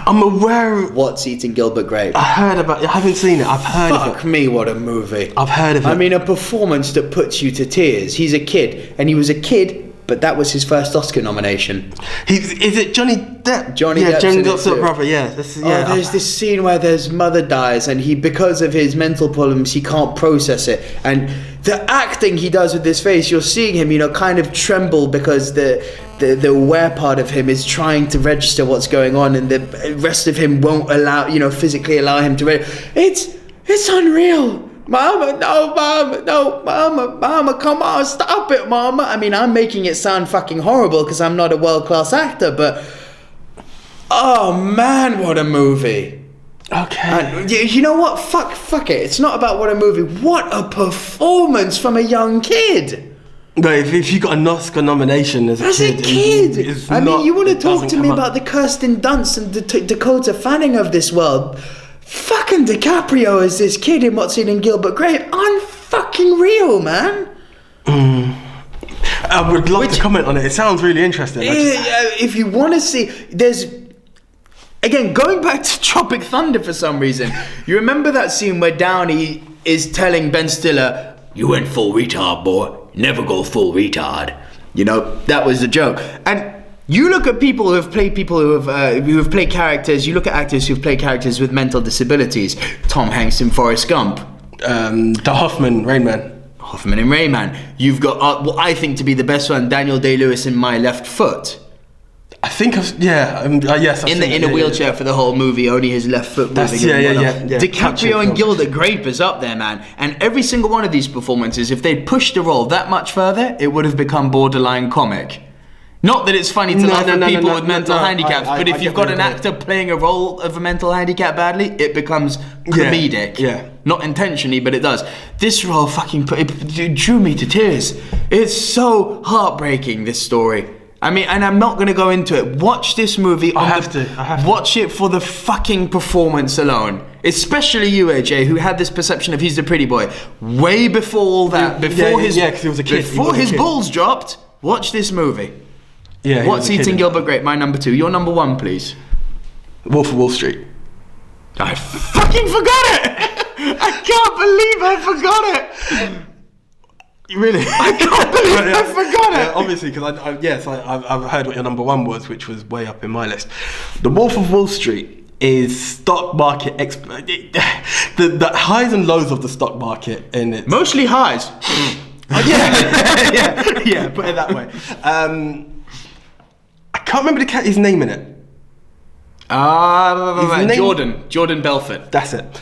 I'm aware. What's Eating Gilbert Grape? I haven't seen it. I've heard of it. Fuck me, what a movie. I've heard of it. I mean, a performance that puts you to tears. He's a kid, and he was a kid, but that was his first Oscar nomination. Is it Johnny Depp? Johnny Depp's brother. Yeah. There's this scene where his mother dies, and he, because of his mental problems, he can't process it. And the acting he does with his face, you're seeing him, kind of tremble because the aware part of him is trying to register what's going on, and the rest of him won't allow, physically allow him to. It's unreal. Mama, no, Mama, come on, stop it, Mama. I mean, I'm making it sound fucking horrible because I'm not a world-class actor, but oh man, what a movie. Okay. And you know what? Fuck it. It's not about what a movie. What a performance from a young kid. No, if you got an Oscar nomination as a kid, you want to talk to me about the Kirsten Dunst and the Dakota Fanning of this world? Fucking DiCaprio as this kid in What's Eating Gilbert Grape. Unfucking real, man. I would love to comment on it. It sounds really interesting. If you want to see, there's... Again, going back to Tropic Thunder for some reason. You remember that scene where Downey is telling Ben Stiller, "You went full retard, boy. Never go full retard." That was the joke. And you look at people who have played played characters. You look at actors who've played characters with mental disabilities. Tom Hanks in Forrest Gump. The Hoffman, Rain Man. Hoffman in Rain Man. You've got what I think to be the best one, Daniel Day-Lewis in My Left Foot. I think yes. In a wheelchair for the whole movie, only his left foot moving. DiCaprio and Gilbert Grape is up there, man. And every single one of these performances, if they'd pushed the role that much further, it would have become borderline comic. Not that it's funny to laugh at people with mental handicaps, but if you've got an actor playing a role of a mental handicap badly, it becomes comedic. Yeah. Not intentionally, but it does. This role it drew me to tears. It's so heartbreaking, this story. I mean, and I'm not going to go into it. Watch this movie. I have to. Watch it for the fucking performance alone. Especially you, AJ, who had this perception of he's the pretty boy. Way before all that, because he was a kid. Before his balls dropped, watch this movie. Yeah. What's Eating Gilbert Grape? My number 2. Your number 1, please. Wolf of Wall Street. I fucking forgot it! I can't believe I forgot it! Really? I can't believe I forgot it! Obviously, because I've heard what your number 1 was, which was way up in my list. The Wolf of Wall Street is stock market the highs and lows of the stock market, and it's mostly highs. yeah, put it that way. I can't remember his name in it. Jordan Belfort. That's it.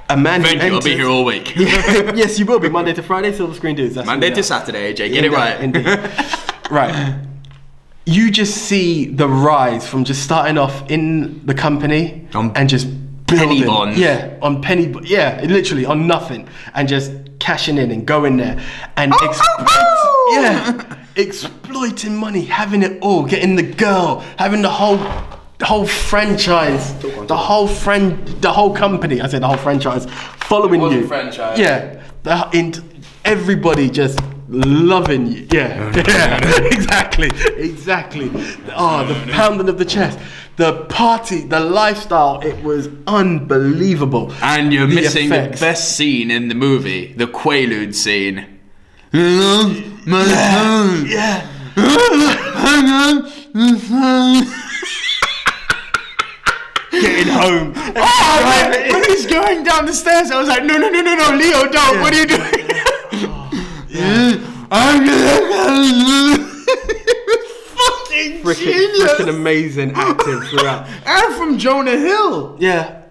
A man who I'll be here all week. Yes, you will be. Monday to Friday, Silver Screen Dudes. That's Monday to Saturday, AJ. Get it right. Indeed. Right. You just see the rise from just starting off in the company and just building. Penny bonds. Yeah, on penny. Yeah, literally on nothing, and just cashing in and going there and exploiting money, having it all, getting the girl, having the whole franchise, the whole company. I said the whole franchise following you. A franchise. Yeah, everybody just loving you. Yeah, exactly. Oh, the pounding of the chest, the party, the lifestyle. It was unbelievable. And you're missing the best scene in the movie, the Quaalude scene. Yeah. Getting home. When he's going down the stairs, I was like, no, Leo, don't. Yeah. What are you doing? Freaking amazing acting throughout. And from Jonah Hill. Yeah,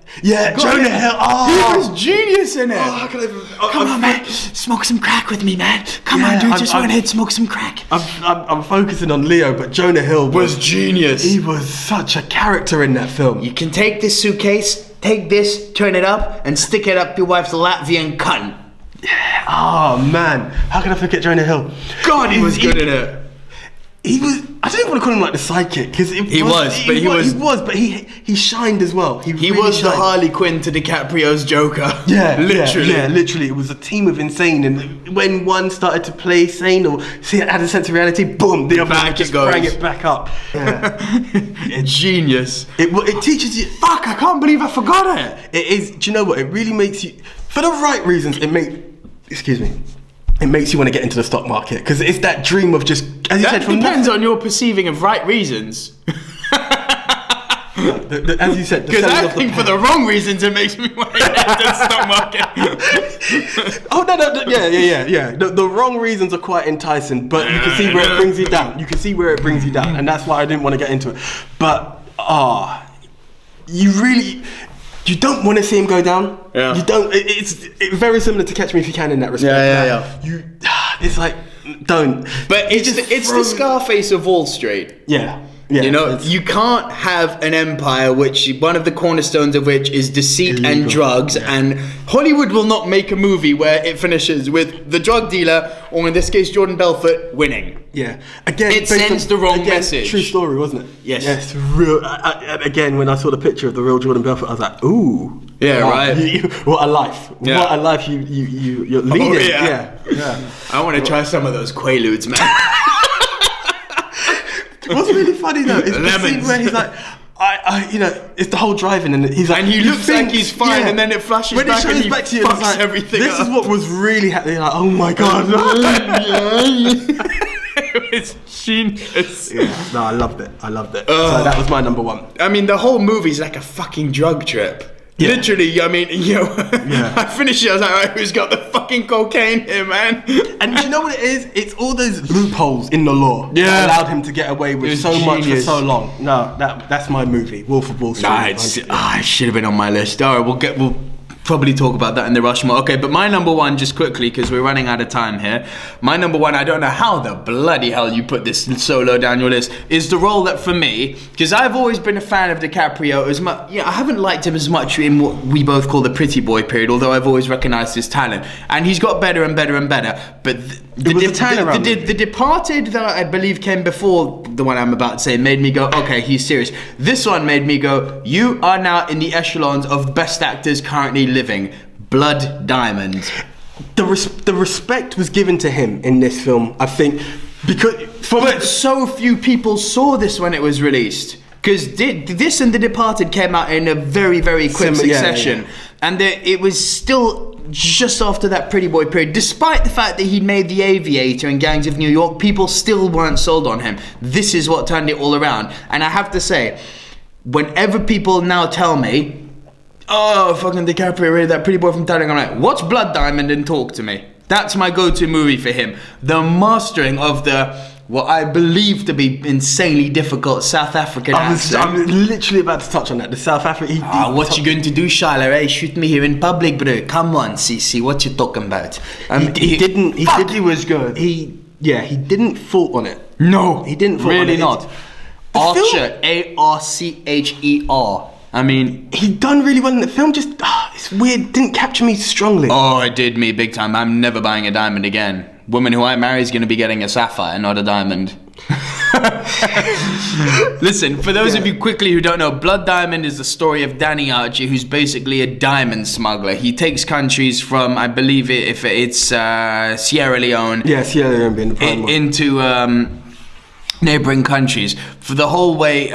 Jonah Hill. Oh, he was genius in it. Come on, man. Smoke some crack with me, man. Come on, dude. Just went ahead, smoke some crack. I'm focusing on Leo, but Jonah Hill was genius. He was such a character in that film. You can take this suitcase, take this, turn it up, and stick it up your wife's Latvian cunt. Yeah. Oh man, how can I forget Jonah Hill? God, he was good in it. he was. I don't even want to call him like the sidekick because he shined as well. He really was shined. the Harley Quinn to DiCaprio's Joker. Yeah, literally. Yeah, literally. It was a team of insane, and when one started to play sane or had a sense of reality, boom, the other one just sprang it back up. Yeah. Genius. It teaches you. Fuck! I can't believe I forgot it. It is. Do you know what? It really makes you, for the right reasons. Excuse me. It makes you want to get into the stock market because it's that dream of just, as you said, from depends on your perceiving of right reasons. As you said, because I think for the wrong reasons it makes me want to get into the stock market. Oh no, yeah. The wrong reasons are quite enticing, but you can see where it brings you down. And that's why I didn't want to get into it. But you don't want to see him go down. Yeah. You don't. It's very similar to Catch Me If You Can in that respect. Yeah. It's like, don't. But it's the Scarface of Wall Street. Yeah. You know, you can't have an empire which one of the cornerstones of which is deceit and drugs, and Hollywood will not make a movie where it finishes with the drug dealer, or in this case Jordan Belfort, winning. Yeah. Again, it sends the wrong message. True story, wasn't it? Yes. Yes. Real. Again, when I saw the picture of the real Jordan Belfort, I was like, ooh. Yeah. Wow, right. What a life. Yeah. What a life you're leading. Oh, yeah. I want to try some of those Quaaludes, man. What's really funny though is the scene where he's like, it's the whole driving, and he's like, and he looks like he's fine, and then it flashes when back, it shows and he back to you, fucks it's like, everything this up. is what was really happening. Like, oh my god, it's genius. Yeah, no, I loved it. So that was my number one. I mean, the whole movie's like a fucking drug trip. Yeah. Literally, I mean, I finished it, I was like, alright, who's got the fucking cocaine here, man? And you know what it is? It's all those loopholes in the law that allowed him to get away with so much for so long. No, that's my movie, Wolf of Wall Street. It should have been on my list. Alright, we'll probably talk about that in the Rushmore. Okay, but my number one, just quickly, because we're running out of time here. My number one, I don't know how the bloody hell you put this so low down your list, is the role that for me, because I've always been a fan of DiCaprio as much. I haven't liked him as much in what we both call the pretty boy period, although I've always recognized his talent, and he's got better and better and better. But the Departed that I believe came before the one I'm about to say made me go, okay, he's serious. This one made me go, you are now in the echelons of best actors currently living. Blood Diamond. The respect was given to him in this film, I think, but so few people saw this when it was released. Because this and The Departed came out in a very, very quick succession. And it was still just after that pretty boy period. Despite the fact that he'd made The Aviator and Gangs of New York, people still weren't sold on him. This is what turned it all around. And I have to say, whenever people now tell me, oh, fucking DiCaprio, really, that pretty boy from Titanic, I'm like, watch Blood Diamond and talk to me. That's my go-to movie for him. The mastering of what I believe to be insanely difficult South African accent. I'm literally about to touch on that. The South African. What you going to do, Charlotte? Hey, shoot me here in public, bro. Come on, Cece, what you talking about? He was good. He didn't fault on it. No, he didn't fault really on it. Not. Archer, Archer. I mean, he done really well in the film. Just it's weird. Didn't capture me strongly. Oh, it did me big time. I'm never buying a diamond again. Woman who I marry is going to be getting a sapphire, not a diamond. Listen, for those of you quickly who don't know, Blood Diamond is the story of Danny Archer, who's basically a diamond smuggler. He takes countries from, I believe if it's Sierra Leone. Yeah, Sierra Leone being the prime one. Into neighboring countries. For the whole way,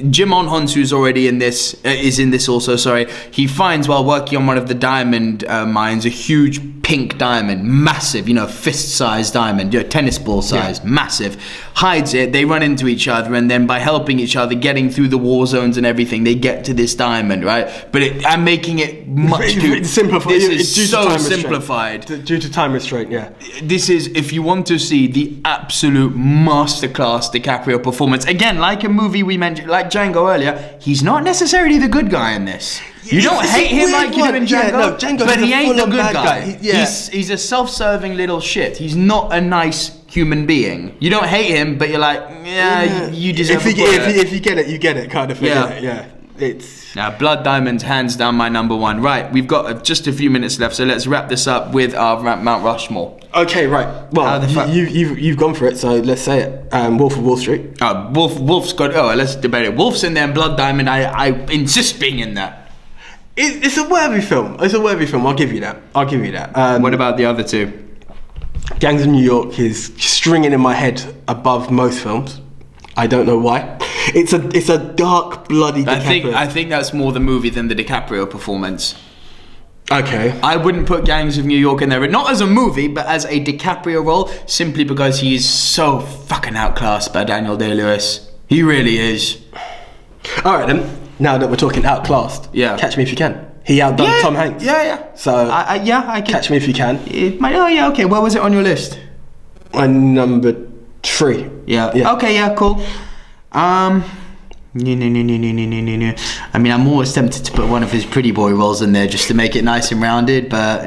Jim Onhons, who's already in this, is in this also, sorry. He finds while working on one of the diamond mines a huge pink diamond, massive, fist-sized diamond, tennis ball size, massive. Hides it, they run into each other, and then by helping each other, getting through the war zones and everything, they get to this diamond, right? But I'm making it much too simplified. This is so simplified. Due to time restraint, yeah. This is, if you want to see the absolute masterclass DiCaprio performance, again, like a movie we mentioned, like Django earlier, he's not necessarily the good guy in this. You don't hate him like you do in Django, but he ain't the good guy. He's a self-serving little shit. He's not a nice human being. You don't hate him, but you're like, you deserve if you get it, you get it, kind of thing. Yeah. It's Now, Blood Diamond's hands down my number one. Right, we've got just a few minutes left, so let's wrap this up with our Mount Rushmore. okay, right. Well, you've gone for it, so let's say it. Wolf of Wall Street. Wolf's got. Oh, let's debate it. Wolf's in there, and Blood Diamond. I insist being in there. It's a worthy film. It's a worthy film. I'll give you that. What about the other two? Gangs of New York is stringing in my head above most films. I don't know why. It's a dark, bloody DiCaprio. I think that's more the movie than the DiCaprio performance. Okay. I wouldn't put Gangs of New York in there, but not as a movie, but as a DiCaprio role, simply because he's so fucking outclassed by Daniel Day-Lewis. He really is. All right then. Now that we're talking outclassed, Yeah. Catch Me If You Can. He outdone Tom Hanks. Yeah. So I can. Catch Me If You Can. Okay. Where was it on your list? My number 3. Yeah. Okay. Yeah. Cool. No. I mean, I'm always tempted to put one of his pretty boy roles in there just to make it nice and rounded, but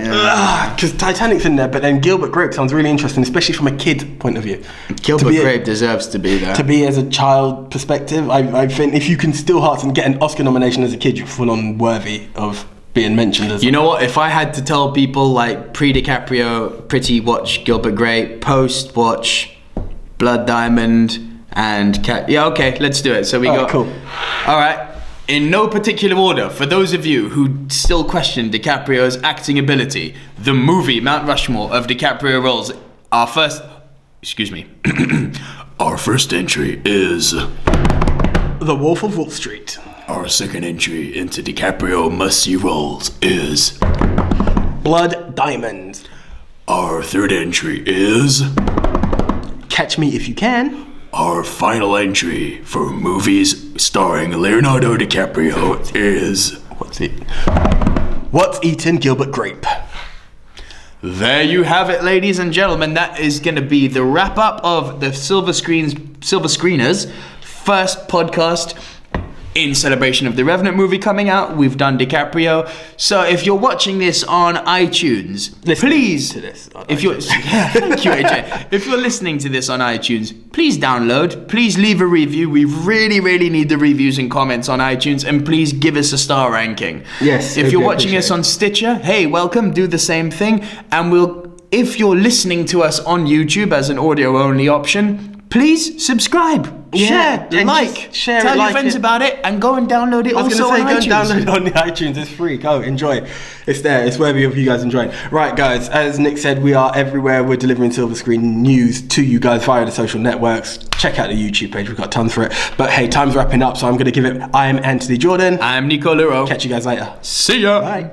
because Titanic's in there, but then Gilbert Grape sounds really interesting, especially from a kid point of view. Gilbert Grape deserves to be there. To be as a child perspective, I think if you can still hearts and get an Oscar nomination as a kid, you're full on worthy of being mentioned as. You know what? If I had to tell people like pre-DiCaprio, pretty watch Gilbert Grape, post watch Blood Diamond. And okay, let's do it. So we got cool. All right, in no particular order. For those of you who still question DiCaprio's acting ability, the movie Mount Rushmore of DiCaprio roles. Our first entry is The Wolf of Wall Street. Our second entry into DiCaprio must-see roles is Blood Diamond. Our third entry is Catch Me If You Can. Our final entry for movies starring Leonardo DiCaprio is What's Eating Gilbert Grape? There you have it, ladies and gentlemen. That is going to be the wrap up of the Silver Screeners first podcast in celebration of the Revenant movie coming out. We've done DiCaprio. So if you're watching this on iTunes, please. To this Thank you, AJ. If you're listening to this on iTunes, please download. Please leave a review. We really, really need the reviews and comments on iTunes, and please give us a star ranking. Yes. If you're watching us on Stitcher, hey, welcome. Do the same thing, and if you're listening to us on YouTube as an audio-only option, please subscribe, share, tell your friends about it, and go and download it. I was also going to say, on go iTunes. and download it on the iTunes. It's free. Go enjoy. It's there. It's worthy of you guys enjoying. Right, guys. As Nick said, we are everywhere. We're delivering Silver Screen news to you guys via the social networks. Check out the YouTube page. We've got tons for it. But hey, time's wrapping up, so I'm going to give it. I am Anthony Jordan. I'm Nico Lero. Catch you guys later. See ya. Bye.